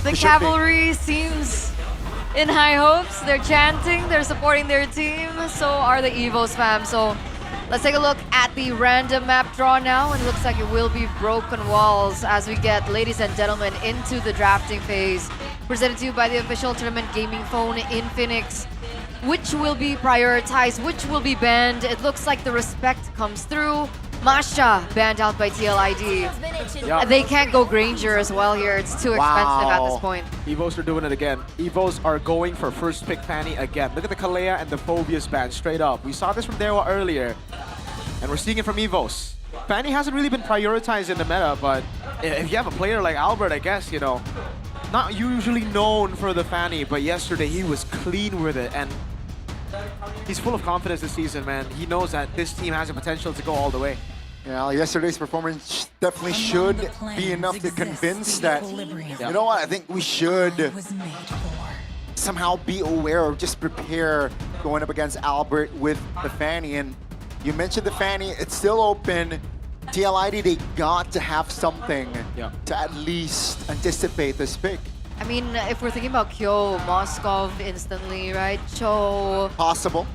The cavalry seems in high hopes. They're chanting, they're supporting their team. So are the EVOS fam. So let's take a look at the random map draw now. And it looks like it will be broken walls as we get, ladies and gentlemen, into the drafting phase. Presented to you by the official tournament gaming phone in Phoenix. Which will be prioritized, which will be banned. It looks like the respect comes through. Masha banned out by TLID. Yeah. They can't go Granger as well here. It's too expensive at this point. EVOS are doing it again. EVOS are going for first pick Fanny again. Look at the Kalea and the Phobius ban straight up. We saw this from Dewa earlier, and we're seeing it from EVOS. Fanny hasn't really been prioritized in the meta, but if you have a player like Albert, I guess, you know, not usually known for the Fanny, but yesterday he was clean with it, and he's full of confidence this season, man. He knows that this team has the potential to go all the way. Yeah, yesterday's performance definitely should be enough to convince that, you know what, I think we should somehow be aware or just prepare going up against Albert with the Fanny. And you mentioned the Fanny, it's still open. TLID, they got to have something to at least anticipate this pick. I mean, if we're thinking about Kyo, Moskov instantly, right? Cho. Possible.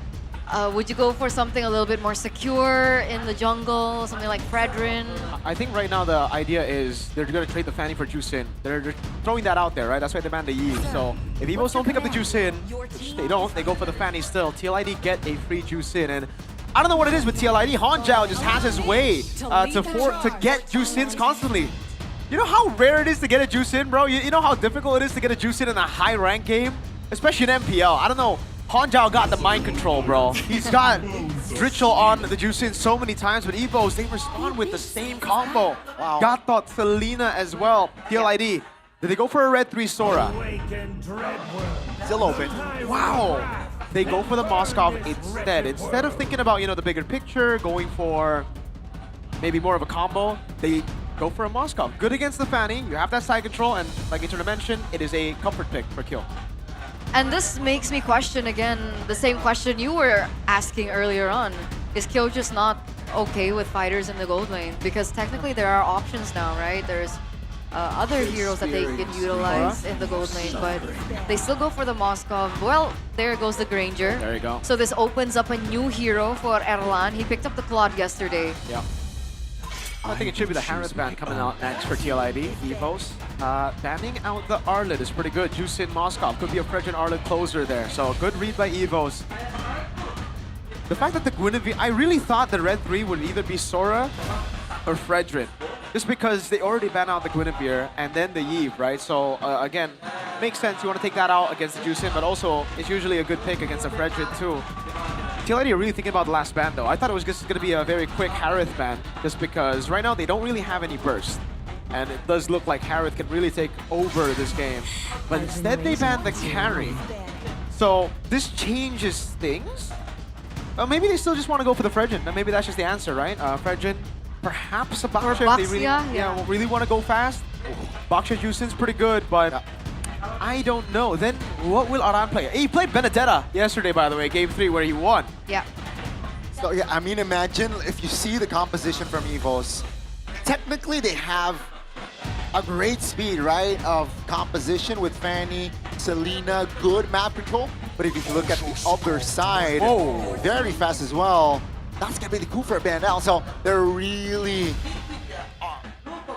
Would you go for something a little bit more secure in the jungle, something like Fredrin? I think right now the idea is they're going to trade the Fanny for Juicin. They're throwing that out there, right? That's why they banned the Yi. So if EVOS don't pick up the Juicin, which they don't, they go for the Fanny still. TLID get a free Juicin, and I don't know what it is with TLID. Hanjiao just has his way to get Juicins constantly. You know how rare it is to get a Juicin, bro? You know how difficult it is to get a Juicin in a high rank game? Especially in MPL. I don't know. Hanjiao got the mind control, bro. He's got Dritchel on the Juicin so many times, but EVOS, they respond with the same combo. Wow. Got thought Selena as well. TLID. Did they go for a red 3 Sora? Still open. Wow. They go for the Moskov instead. Instead of thinking about, you know, the bigger picture, going for maybe more of a combo, they go for a Moskov. Good against the Fanny. You have that side control, and like Eternal mentioned, it is a comfort pick for kill. And this makes me question again the same question you were asking earlier on. Is Kyo just not okay with fighters in the gold lane? Because technically there are options now, right? There's other heroes that they can utilize in the gold lane, but they still go for the Moskov. Well, there goes the Granger. There you go. So this opens up a new hero for Erlan. He picked up the Claude yesterday. Yeah. I think it should be the Harris ban coming out next for TLID. EVOS banning out the Arlet is pretty good. Juicin Moskov could be a Fredrin Arlet closer there. So good read by EVOS. The fact that the Guinevere, I really thought the red 3 would either be Sora or Fredrin. Just because they already banned out the Guinevere and then the Yve, right? So again, makes sense. You want to take that out against the Juicin, but also it's usually a good pick against a Fredrin too. TLID are really thinking about the last ban though. I thought it was just going to be a very quick Harith ban, just because right now they don't really have any burst. And it does look like Harith can really take over this game. But instead they banned the carry. So this changes things. Maybe they still just want to go for the Fredrin. Maybe that's just the answer, right? Fredrin, perhaps a Baksha if they really, really want to go fast. Baksha Juicin's pretty good, but I don't know. Then what will Aran play? He played Benedetta yesterday, by the way, game 3, where he won. Yeah. So yeah, I mean, imagine if you see the composition from EVOS. Technically, they have a great speed, right, of composition with Fanny, Selena, good map control. But if you look at the other side, very fast as well. That's gonna be the coup for a Bandal. So they're really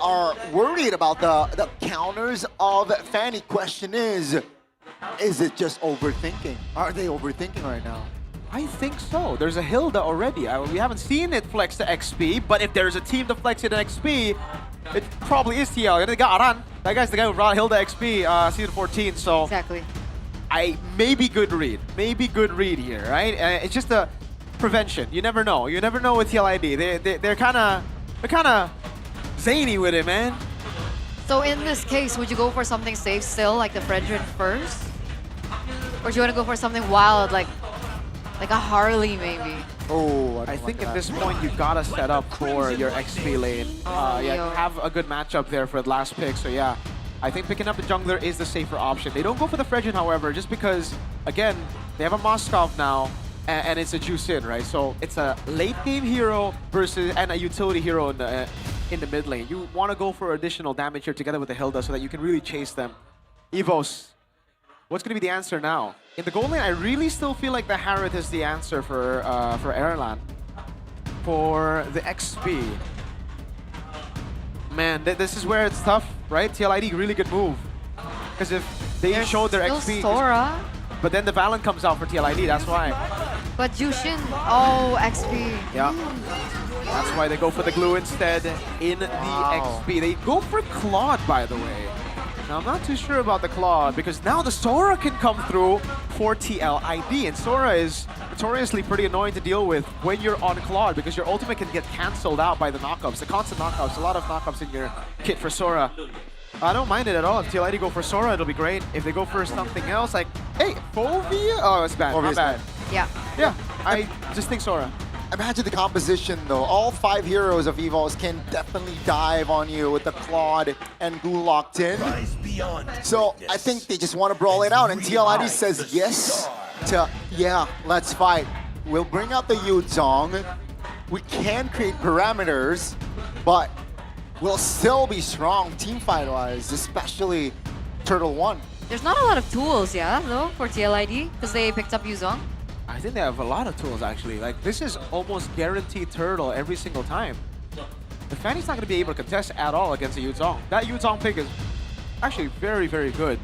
are worried about the counters of Fanny. Question is it just overthinking? Are they overthinking right now? I think so. There's a Hilda already. We haven't seen it flex to XP, but if there's a team to flex it in XP, it probably is TL. And they got Aran. That guy's the guy who brought Hilda XP season 14. So exactly. Maybe good read. Maybe good read here, right? It's just a prevention. You never know. You never know with TLID. They're kind of zany with it, man. So in this case, would you go for something safe still, like the Fredrin first? Or do you want to go for something wild, like a Harley maybe? Oh, I think at this point you gotta set up for your XP lane. Yeah, have a good matchup there for the last pick. So yeah, I think picking up the jungler is the safer option. They don't go for the Fredrin, however, just because again they have a Moskov now, and it's a Juicin, right? So it's a late game hero versus and a utility hero in the mid lane. You want to go for additional damage here together with the Hilda so that you can really chase them. EVOS, what's going to be the answer now? In the goal lane, I really still feel like the Harrod is the answer for Erlan. For the XP, man, this is where it's tough, right? TLID, really good move. Because if they showed their XP, Sora. but then the Valen comes out for TLID, that's why. But Jushin, oh, XP. Yeah. That's why they go for the glue instead in the XP. They go for Claude, by the way. Now, I'm not too sure about the Claude, because now the Sora can come through for TLID, and Sora is notoriously pretty annoying to deal with when you're on Claude, because your ultimate can get cancelled out by the knockups, the constant knockups, a lot of knockups in your kit for Sora. I don't mind it at all. If TLID go for Sora, it'll be great. If they go for something else, like, hey, Fovia? Oh, it's bad, not bad. Yeah. Yeah, I just think Sora. Imagine the composition though. All 5 heroes of EVOS can definitely dive on you with the Claude and Glue locked in. So I think they just want to brawl it out, and TLID says yes to, yeah, let's fight. We'll bring out the Yuzong. We can create parameters, but we'll still be strong team fight-wise, especially Turtle 1. There's not a lot of tools, yeah, though, for TLID, because they picked up Yuzong. I think they have a lot of tools, actually. Like, this is almost guaranteed turtle every single time. The Fanny's not going to be able to contest at all against a Yuzong. That Yuzong pick is actually very, very good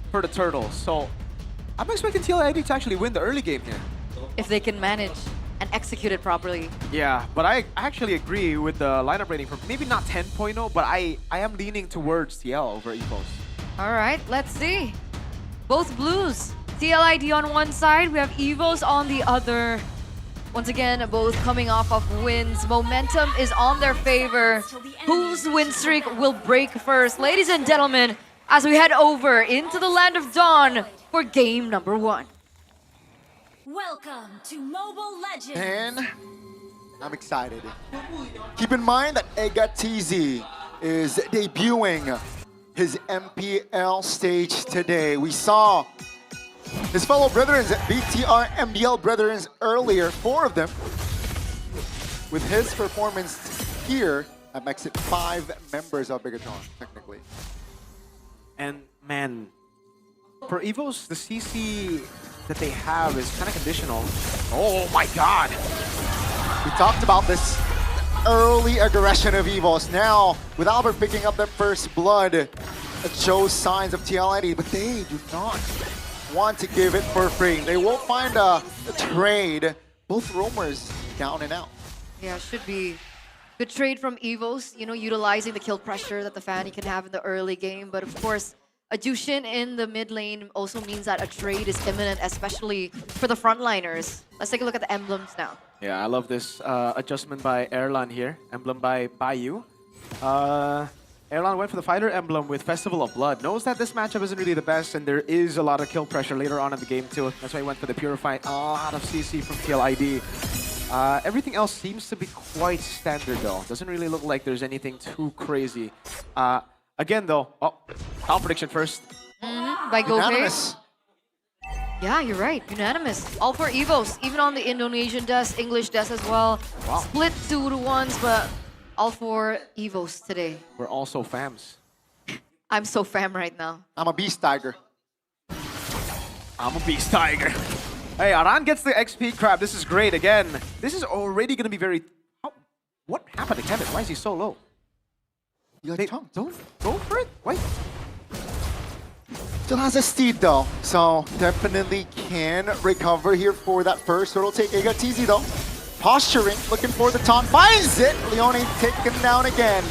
for the turtles. So, I'm expecting TLID to actually win the early game here. If they can manage and execute it properly. Yeah, but I actually agree with the lineup rating from maybe not 10.0, but I am leaning towards TL over EVOS. All right, let's see. Both blues. TLID on one side, we have EVOS on the other. Once again, both coming off of wins. Momentum is on their favor. Whose win streak will break first? Ladies and gentlemen, as we head over into the Land of Dawn for game number 1. Welcome to Mobile Legends. And I'm excited. Keep in mind that Decisive is debuting his MPL stage today. We saw his fellow brethren, BTR MPL brethren earlier, 4 of them. With his performance here, that makes it 5 members of Bigatron, technically. And man, for EVOS, the CC that they have is kind of conditional. Oh my god! We talked about this early aggression of EVOS. Now, with Albert picking up that first blood, it shows signs of TLID, but they do not want to give it for free. They will find a trade. Both roamers down and out. Yeah, should be good trade from EVOS, you know, utilizing the kill pressure that the Fanny can have in the early game. But of course, a Jushin in the mid lane also means that a trade is imminent, especially for the frontliners. Let's take a look at the emblems now. Yeah, I love this adjustment by Erlan here. Emblem by Bayou. Erlan went for the fighter emblem with Festival of Blood. Knows that this matchup isn't really the best, and there is a lot of kill pressure later on in the game too. That's why he went for the Purify. A lot of CC from TLID. Everything else seems to be quite standard though. Doesn't really look like there's anything too crazy. Again though, top prediction first. By GoFace. Yeah, you're right. Unanimous. All for EVOS, even on the Indonesian desk, English desk as well. Wow. Split 2-1s, but all for EVOS today. We're also fams. I'm so fam right now. I'm a beast tiger. I'm a beast tiger. Hey, Aran gets the XP crab. This is great again. This is already going to be very... What happened to Kevin? Why is he so low? You Hey, like tongue? don't go for it. Wait. Still has a steed though, so definitely can recover here for that first. It'll take Decisive though. Posturing, looking for the taunt, finds it! Leone taken down again.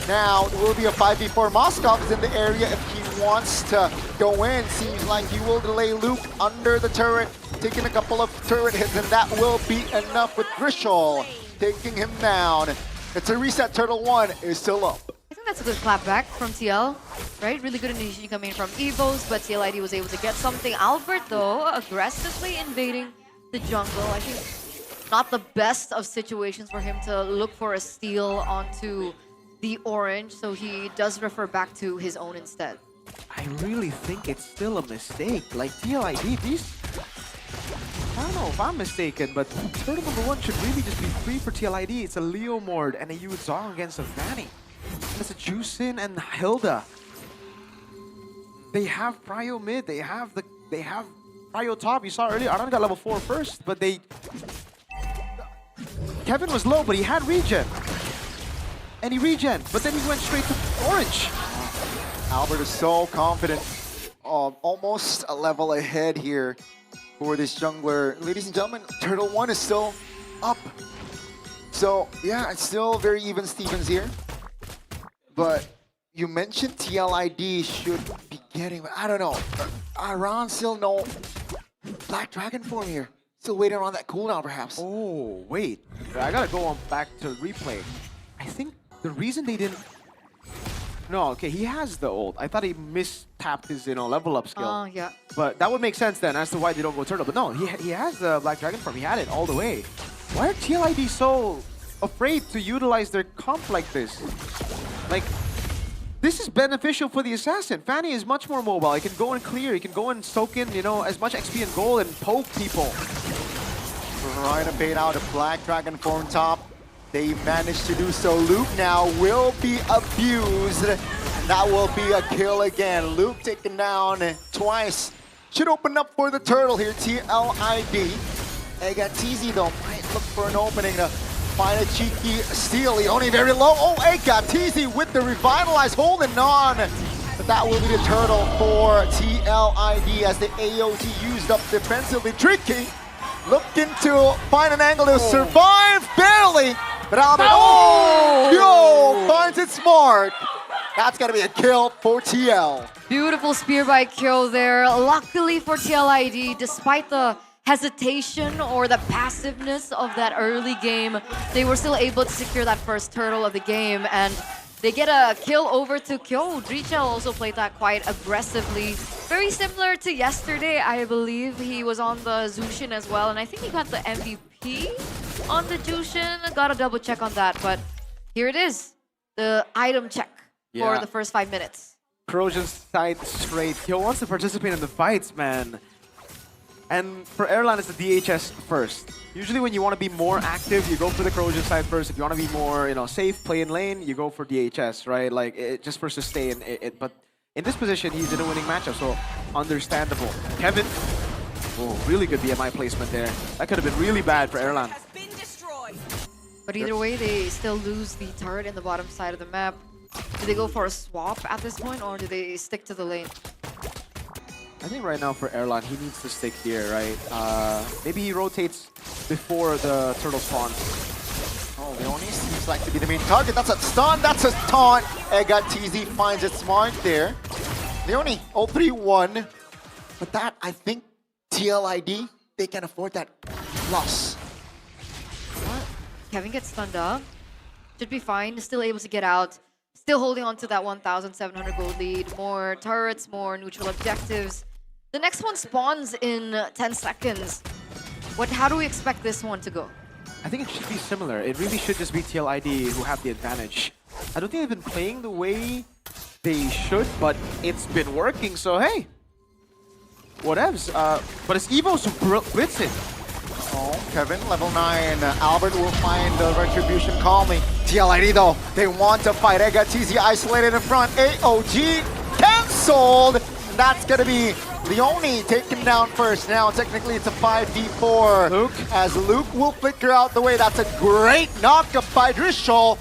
Now, it will be a 5v4. Moskov is in the area if he wants to go in. Seems like he will delay Luke under the turret, taking a couple of turret hits, and that will be enough with Grishol taking him down. It's a reset. Turtle 1 is still up. I think that's a good clapback from TL, right? Really good initiation coming from EVOS, but TLID was able to get something. Albert, though, aggressively invading the jungle. I think not the best of situations for him to look for a steal onto the orange, so he does refer back to his own instead. I really think it's still a mistake. Like TLID, these... I don't know if I'm mistaken, but turtle number 1 should really just be free for TLID. It's a Leo Mord and a Yuzong against a Fanny. And it's a Juicin and Hilda. they have prio mid, they have prio top. You saw earlier, Aran got level 4 first, but Kevin was low, but he had regen. And he regen, but then he went straight to orange. Albert is so confident. Almost a level ahead here for this jungler. Ladies and gentlemen, Turtle 1 is still up. So, yeah, it's still very even Stevens here. But you mentioned TLID should be getting, I don't know. Aran still no Black Dragon form here. Still waiting on that cooldown, perhaps. Oh, wait. I gotta go on back to replay. I think the reason they didn't... No, okay, he has the ult. I thought he mistapped his, level up skill. Oh, yeah. But that would make sense then as to why they don't go turtle. But no, he has the Black Dragon form. He had it all the way. Why are TLID so afraid to utilize their comp like this? Like, this is beneficial for the assassin. Fanny is much more mobile. He can go and clear. He can go and soak in, as much XP and gold and poke people. Trying to bait out a Black Dragon form top. They managed to do so. Luke now will be abused. That will be a kill again. Luke taken down twice. Should open up for the turtle here, TLID. Egatizi though might look for an opening to find a cheeky steal. Leone very low. Oh, Egatizi with the revitalize holding on. But that will be the turtle for TLID as the AOT used up defensively. Tricky. Looking to find an angle to survive, barely. But Albert, finds it smart. That's gonna be a kill for TL. Beautiful spear by Kyo there. Luckily for TLID, despite the hesitation or the passiveness of that early game, they were still able to secure that first turtle of the game, and they get a kill over to Kyo. Drichel also played that quite aggressively. Very similar to yesterday, I believe. He was on the Zushin as well, and I think he got the MVP on the Jushin. Got a double check on that, but here it is. The item check for the first 5 minutes. Corrosion side straight. He wants to participate in the fights, man. And for Airline, it's the DHS first. Usually when you want to be more active, you go for the Corrosion side first. If you want to be more, safe, play in lane, you go for DHS, right? Like, just for sustain. But in this position, he's in a winning matchup, so understandable. Kevin, really good BMI placement there. That could have been really bad for Airline. But either way, they still lose the turret in the bottom side of the map. Do they go for a swap at this point, or do they stick to the lane? I think right now for Airline, he needs to stick here, right? Maybe he rotates before the turtle spawns. Oh, Leone seems like to be the main target. That's a stun, that's a taunt. Egatizi finds it smart there. Leone, 0-3-1. But that, I think, TLID, they can afford that loss. What? Kevin gets stunned up. Should be fine, still able to get out. Still holding on to that 1,700 gold lead. More turrets, more neutral objectives. The next one spawns in 10 seconds. How do we expect this one to go? I think it should be similar. It really should just be TLID who have the advantage. I don't think they've been playing the way they should, but it's been working, so hey. Whatevs. But it's EVOS who blitz it. Oh, Kevin, level 9. Albert will find the retribution calmly. TLID though, they want to fight. Egatizi isolated in front. AOG cancelled. That's gonna be Leone taken down first. Now technically it's a 5v4. Luke. As Luke will flicker out the way. That's a great knockup by Drichel.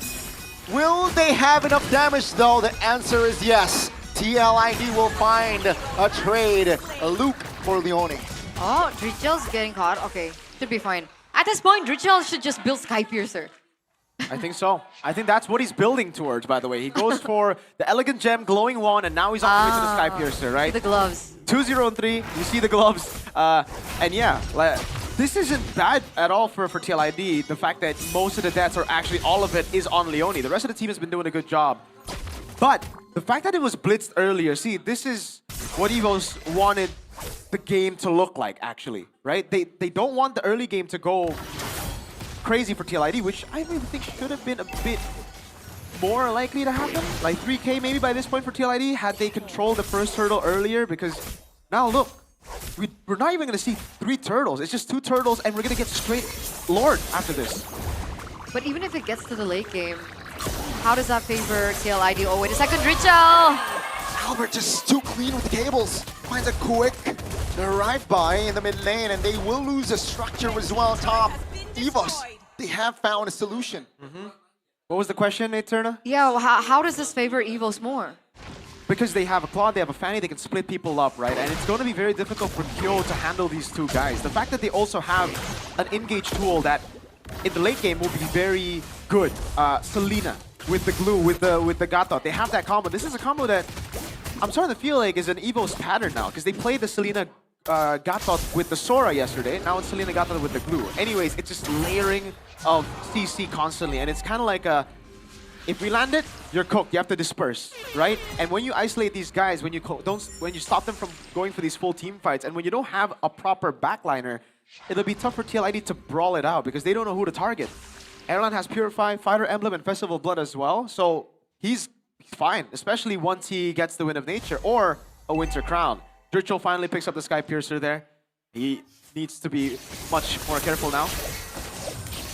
Will they have enough damage though? The answer is yes. TLID will find a trade. A Luke for Leone. Oh, Drichel's getting caught. Okay, should be fine. At this point, Drichel should just build Sky Piercer. I think so. I think that's what he's building towards, by the way. He goes for the Elegant Gem, Glowing Wand, and now he's on the way to the Sky Piercer, right? The gloves. 2-0 and 3, you see the gloves. And yeah, this isn't bad at all for TLID. The fact that most of the deaths, or actually all of it, is on Leone. The rest of the team has been doing a good job. But the fact that it was blitzed earlier, see, this is what EVOS wanted the game to look like, actually, right? They don't want the early game to go crazy for TLID, which I really think should have been a bit more likely to happen. Like 3K maybe by this point for TLID, had they controlled the first turtle earlier, because now look, we're not even going to see 3 turtles. It's just 2 turtles, and we're going to get straight Lord after this. But even if it gets to the late game, how does that favor TLID? Oh, wait a second, Drichel! Albert just too clean with the cables. Finds a quick drive-by in the mid lane, and they will lose the structure as well top. EVOS, they have found a solution. What was the question, Eterna? Yeah, well, how does this favor EVOS more? Because they have a Claw, they have a Fanny, they can split people up, right? And it's going to be very difficult for Kyo to handle these two guys. The fact that they also have an engage tool that in the late game will be very good. Selena with the glue, with the Gato. They have that combo. This is a combo that I'm starting to feel like is an EVOS pattern now, because they played the Selena Gato with the Sora yesterday. Now it's Selena Gato with the glue. Anyways, it's just layering of CC constantly, and it's kind of like a, if we land it, you're cooked. You have to disperse, right? And when you isolate these guys, when you stop them from going for these full team fights, and when you don't have a proper backliner, it'll be tough for TLID to brawl it out because they don't know who to target. Erlan has Purify, Fighter Emblem, and Festival Blood as well, so he's fine, especially once he gets the Wind of Nature or a Winter Crown. Dritchel finally picks up the Sky Piercer there. He needs to be much more careful now.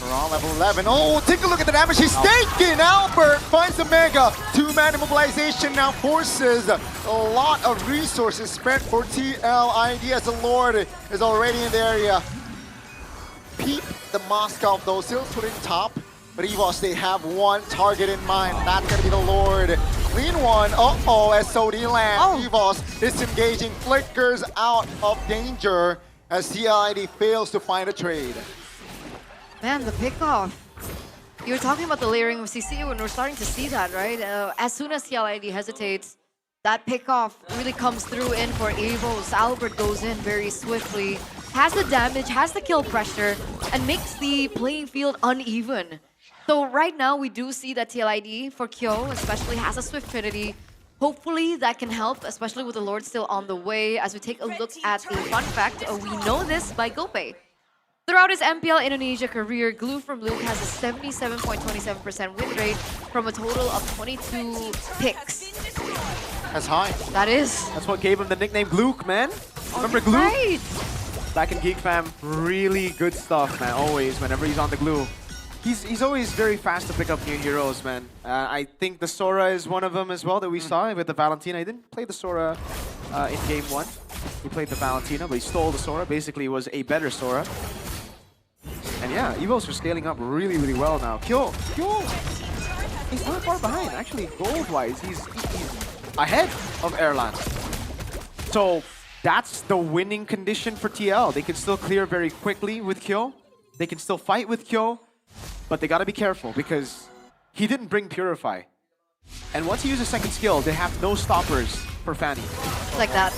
We're on level 11. Oh, take a look at the damage he's taking. Albert finds the Mega. Two-man immobilization now forces a lot of resources spent for TLID as the Lord is already in the area. Peep the Moscow though, still put in top. But EVOS, they have one target in mind. That's going to be the Lord. Clean one. Uh-oh, SOD land. EVOS disengaging, flickers out of danger as TLID fails to find a trade. Man, the pickoff. You were talking about the layering of CC, and we're starting to see that, right? As soon as TLID hesitates, that pickoff really comes through in for EVOS. Albert goes in very swiftly, has the damage, has the kill pressure, and makes the playing field uneven. So right now, we do see that TLID for Kyo, especially, has a Swiftfinity. Hopefully, that can help, especially with the Lord still on the way. As we take a look at the fun fact, we know this by Gope. Throughout his MPL Indonesia career, Glue from Luke has a 77.27% win rate from a total of 22 picks. That's high. That is. That's what gave him the nickname Gluke, man. Remember Glue? Right. Back in Geek Fam, really good stuff, man. Always, whenever he's on the Glue. He's always very fast to pick up new heroes, man. I think the Sora is one of them as well that we saw with the Valentina. He didn't play the Sora in game 1. He played the Valentina, but he stole the Sora. Basically, was a better Sora. And yeah, EVOS are scaling up really, really well now. Kyo, he's not far behind. Actually, gold-wise, he's ahead of Erlan. So that's the winning condition for TL. They can still clear very quickly with Kyo. They can still fight with Kyo, but they gotta be careful because he didn't bring Purify. And once he uses second skill, they have no stoppers for Fanny. Like that.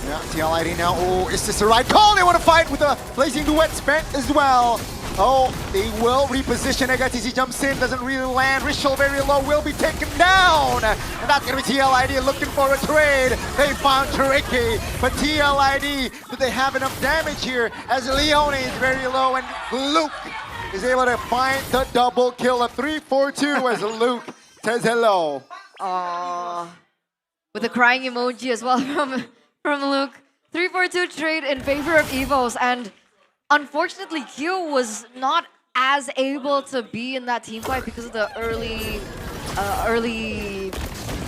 Yeah, TLID now. Oh, is this the right call? They want to fight with a Blazing Duet spent as well. Oh, they will reposition. Agatisi jumps in, doesn't really land. Rishal very low, will be taken down. And that's going to be TLID looking for a trade. They found Tricky, but TLID, do they have enough damage here? As Leone is very low and Luke is able to find the double kill. A 3-4-2 as Luke says hello. Aww. With a crying emoji as well from Luke. 3-4-2 trade in favor of EVOS, and unfortunately Q was not as able to be in that team fight because of the early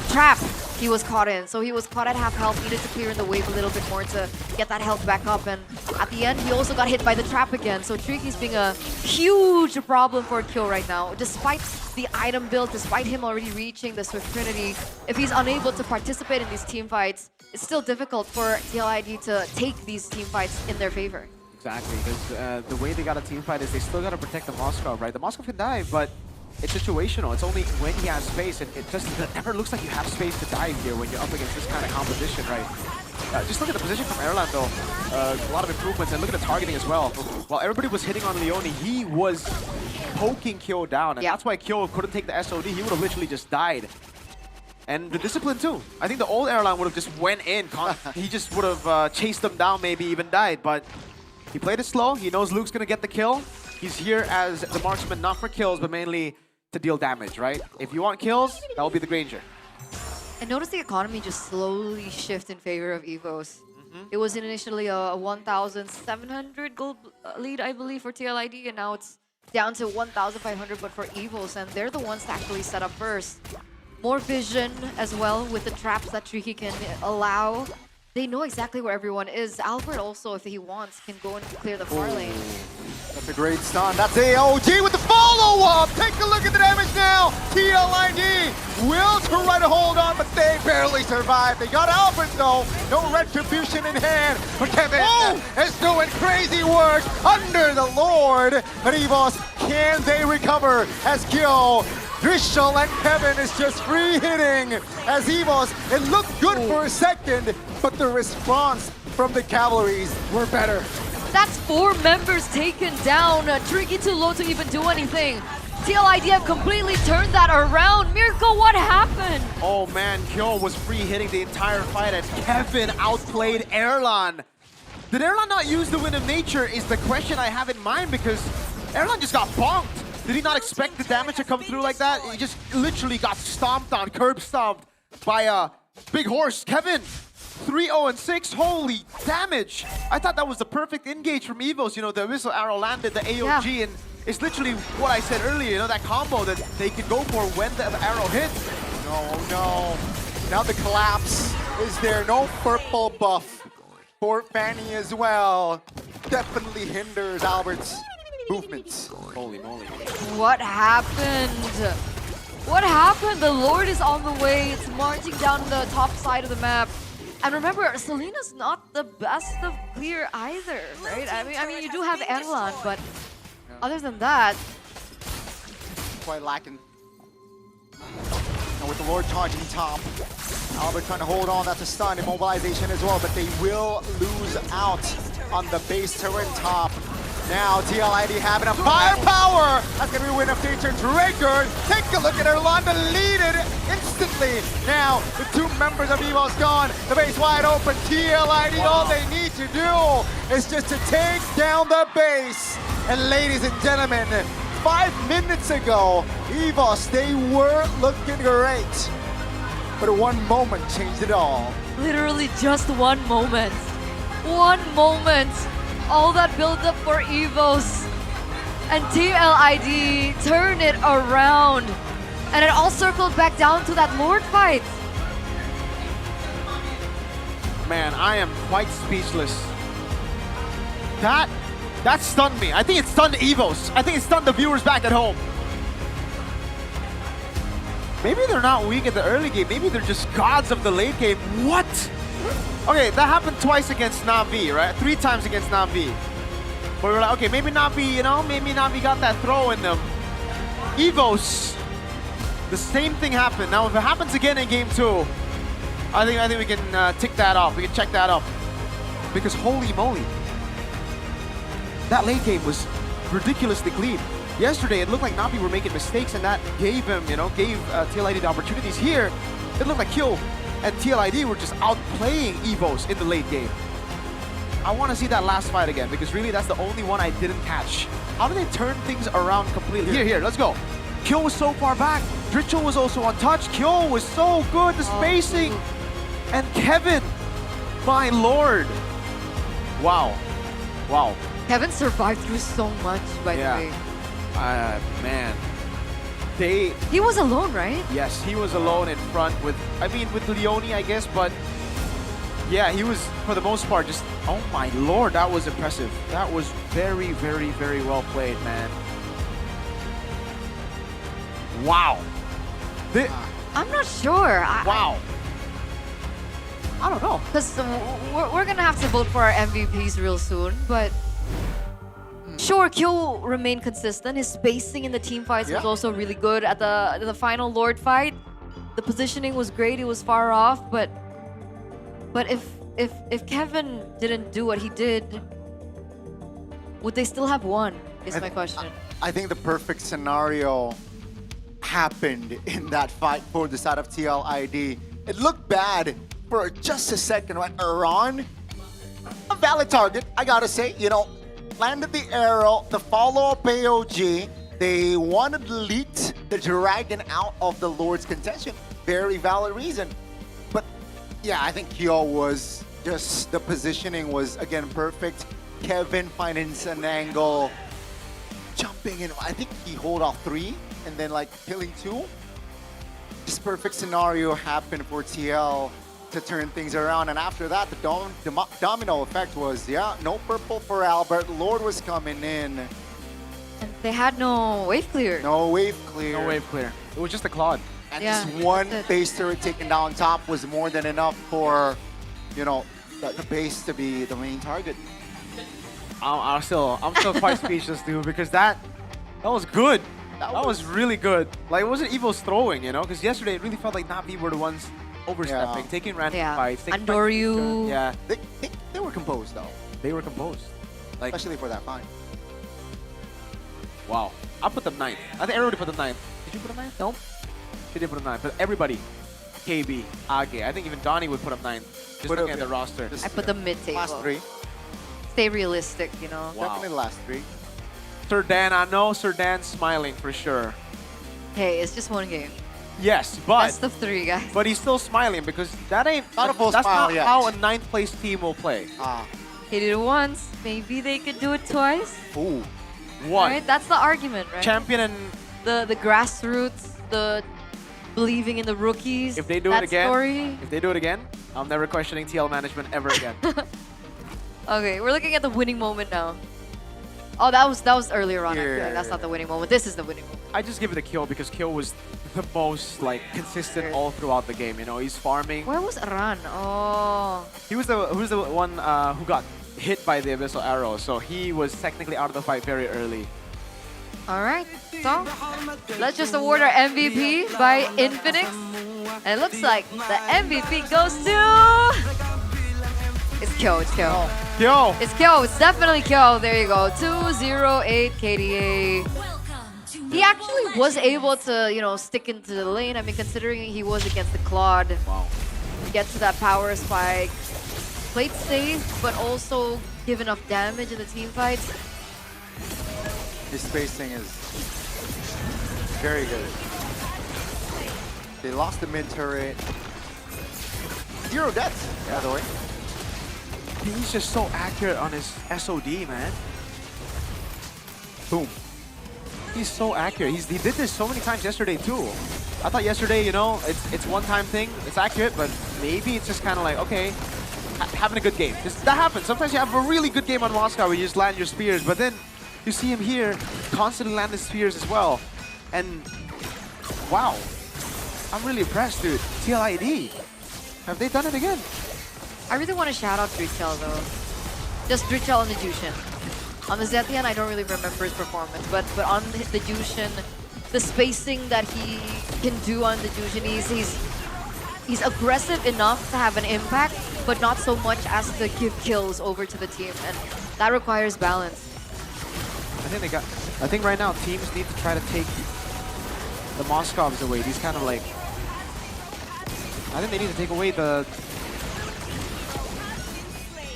trap he was caught in. So he was caught at half health, needed to clear in the wave a little bit more to get that health back up, and at the end he also got hit by the trap again. So Tricky's being a huge problem for Q right now. Despite the item build, despite him already reaching the Swift Trinity, if he's unable to participate in these team fights, it's still difficult for TLID to take these team fights in their favor. Exactly, because the way they got a team fight is they still got to protect the Moskov, right? The Moskov can dive, but it's situational. It's only when he has space, and it just never looks like you have space to dive here when you're up against this kind of competition, right? Just look at the position from Erlan, though. A lot of improvements, and look at the targeting as well. While everybody was hitting on Leone, he was poking Kyo down, and that's why Kyo couldn't take the SOD. He would have literally just died. And the discipline too. I think the old Erlan would have just went in. He just would have chased them down, maybe even died, but he played it slow. He knows Luke's gonna get the kill. He's here as the marksman, not for kills, but mainly to deal damage, right? If you want kills, that will be the Granger. And notice the economy just slowly shift in favor of EVOS. It was initially a 1,700 gold lead, I believe, for TLID, and now it's down to 1,500, but for EVOS, and they're the ones to actually set up first. more vision as well with the traps that Tricky can allow. They know exactly where everyone is. Albert also, if he wants, can go and clear the far lane. That's a great stun. That's AOG with the follow-up. Take a look at the damage now. TLID will try to hold on, but they barely survive. They got Albert though. No retribution in hand. But Kevin is doing crazy work under the Lord. But EVOS, can they recover as Kyo, Drishal, and Kevin is just free hitting as EVOS. It looked good for a second, but the response from the Cavalries were better. That's 4 members taken down. Tricky too low to even do anything. TLID have completely turned that around. Mirko, what happened? Oh man, Kyo was free hitting the entire fight as Kevin outplayed Erlan. Did Erlan not use the Wind of Nature is the question I have in mind, because Erlan just got bonked. Did he not expect the damage to come through like that? He just literally got stomped on, curb stomped by a big horse. Kevin, 3-0-6, holy damage. I thought that was the perfect engage from EVOS. You know, the whistle arrow landed, the AOG, and it's literally what I said earlier, you know, that combo that they could go for when the arrow hits. No. Now the collapse is there. No purple buff for Fanny as well. Definitely hinders Albert's movements. Holy moly. What happened? What happened? The Lord is on the way. It's marching down the top side of the map. And remember, Selena's not the best of clear either, right? I mean, you do have Erlan, but other than that, Quite lacking. And with the Lord charging top, Albert trying to hold on. That's a stun, immobilization as well, but they will lose out on the base turret top. Now TLID having a firepower. That's gonna be a win of feature triggered. Take a look at Erlan, deleted instantly. Now the 2 members of EVOS gone. The base wide open. TLID, all they need to do is just to take down the base. And ladies and gentlemen, 5 minutes ago, EVOS, they were looking great. But one moment changed it all. literally just one moment. One moment. All that build up for EVOS. And TLID turned it around. And it all circled back down to that Lord fight. Man, I am quite speechless. That stunned me. I think it stunned EVOS. I think it stunned the viewers back at home. Maybe they're not weak in the early game. Maybe they're just gods of the late game. What? Okay, that happened twice against Na'Vi, right? 3 times against Na'Vi. But we were like, okay, maybe Na'Vi, you know, maybe Na'Vi got that throw in them. EVOS, the same thing happened. Now, if it happens again in game 2, I think we can tick that off. We can check that off. Because holy moly, that late game was ridiculously clean. Yesterday, it looked like Na'Vi were making mistakes, and that gave him, gave TLID the opportunities. Here, it looked like Kill and TLID were just outplaying EVOS in the late game. I want to see that last fight again, because really that's the only one I didn't catch. How did they turn things around completely? Here, let's go. Kill was so far back. Dritchel was also untouched. Kill was so good, the spacing. And Kevin, my lord. Wow. Kevin survived through so much, by the way. Man. He was alone, right? Yes, he was alone in front with Leone, I guess, but yeah, he was, for the most part, just, oh my lord, that was impressive. That was very, very, very well played, man. Wow. I'm not sure. Wow. I don't know, because we're gonna have to vote for our MVPs real soon, but sure, Kyo remained consistent. His spacing in the team fights was also really good. At the final Lord fight, the positioning was great. He was far off, but if Kevin didn't do what he did, would they still have won? Is my question. I think the perfect scenario happened in that fight for the side of TLID. It looked bad for just a second when Iran, a valid target, I gotta say, landed the arrow, the follow-up AOG. They wanted to delete the dragon out of the Lord's contention. Very valid reason. But yeah, I think Kyo was just, the positioning was again perfect. Kevin finding an angle, jumping in. I think he hold off 3 and then like killing 2. this perfect scenario happened for TL to turn things around. And after that, the domino effect was, yeah, no purple for Albert. Lord was coming in. And they had no wave clear. No wave clear. No wave clear. It was just a Claude. And Yeah, this one that's it. base turret taken down top was more than enough for, you know, the base to be the main target. I'm still quite speechless, dude, because that was good. That was really good. Like, it wasn't EVOS throwing, you know, because yesterday it really felt like Navi were the ones overstepping, Yeah. taking random Yeah. fights. Andoryu. Yeah, They were composed though, they were composed. Like, especially for that fight. wow. I'll put them 9th. I think everybody put them 9th. Did you put them 9th? Nope. She did put them 9th. But everybody, KB, Age, I think even Donnie would put them 9th. Just Put looking up, at the yeah. roster. Just- I put them mid-table. Last three. Stay realistic, you know. Wow. Definitely the last three. Sir Dan, I know Sir Dan's smiling for sure. Hey, it's just one game. Yes, but Best of 3, guys. but he's still smiling because that ain't Not a full that's smile not yet. how a 9th place team will play. He did it once. Maybe they could do it twice. Ooh. What? Right? That's the argument, right? Champion and The grassroots, the believing in the rookies. if they do that it again, Story. if they do it again, I'm never questioning TL management ever again. Okay, we're looking at the winning moment now. Oh, that was earlier on. I feel like that's not the winning moment. This is the winning moment. I just give it a Kill because Kill was the most like consistent all throughout the game. You know, he's farming. Where was Ran? Oh. He was the one who got hit by the abyssal arrow, so he was technically out of the fight very early. All right. So let's just award our MVP by Infinix. And it looks like the MVP goes to... It's Kyo, it's Kyo. Yo, It's Kyo, it's definitely Kyo. There you go. 208 KDA. He actually was able to, you know, stick into the lane. I mean, considering he was against the Claude. wow. Get to that power spike. Played safe, but also give enough damage in the team fights. His spacing is very good. They lost the mid turret. 0 deaths, by the way. He's just so accurate on his SOD, man. Boom. He's so accurate. He did this so many times yesterday too. I thought yesterday, you know, it's one-time thing. It's accurate, but maybe it's just kind of like, okay, having a good game. That happens. Sometimes you have a really good game on Moscow where you just land your spears, but then you see him here constantly land his spears as well. And wow, I'm really impressed, dude. TLID, have they done it again? I really want to shout out Drichel though. Just Drichel on the Jushin. On the Zetian, I don't really remember his performance, but on the Jushin, the spacing that he can do on the Jushin, he's aggressive enough to have an impact, but not so much as to give kills over to the team, and that requires balance. I think right now teams need to try to take the Moscovs away. These kind of like, I think they need to take away the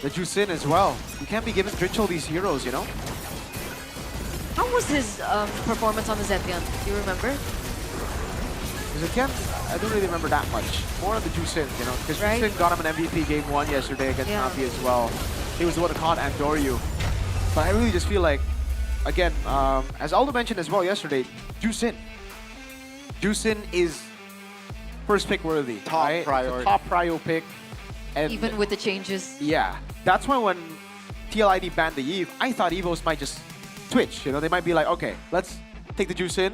Jusin as well. You can't be giving Drichel these heroes, you know? How was his performance on the Zetian? Do you remember? I don't really remember that much. More on the Jusin, you know? Because Right. Jusin got him an MVP game 1 yesterday against Yeah. Navi as well. He was the one that caught Andoryu. But I really just feel like, again, as Aldo mentioned as well yesterday, Jusin. Jusin is first pick worthy. Top right? It's a priority. top prio pick. And Even with the changes. yeah, that's why when TLID banned the Eve, I thought EVOS might just switch. You know, they might be like, okay, let's take the juice in,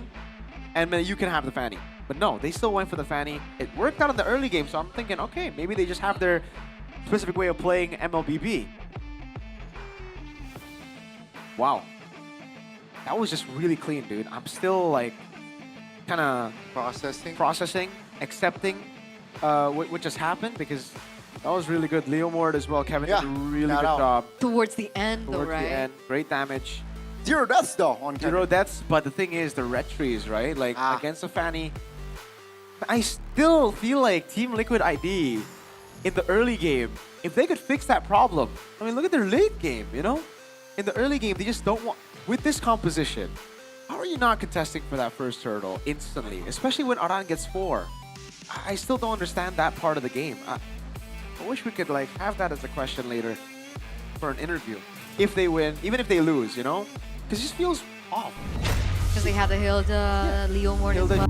and then you can have the Fanny. But no, they still went for the Fanny. It worked out in the early game, so I'm thinking, okay, maybe they just have their specific way of playing MLBB. Wow. That was just really clean, dude. I'm still like, kind of processing, accepting what just happened, because that was really good. Leo Mord as well. Kevin did a really good job. Towards the end, though, Towards right? the end. Great damage. 0 deaths though on 0 deaths, but the thing is, the retries, right? Like, against the Fanny, I still feel like Team Liquid ID in the early game, if they could fix that problem, I mean, look at their late game, you know? In the early game, they just don't want, with this composition, how are you not contesting for that first turtle instantly? Especially when Aran gets 4. I still don't understand that part of the game. I wish we could like have that as a question later for an interview. If they win, even if they lose, you know? Because it just feels off. Because they had the Hilda, Leo Mort as well.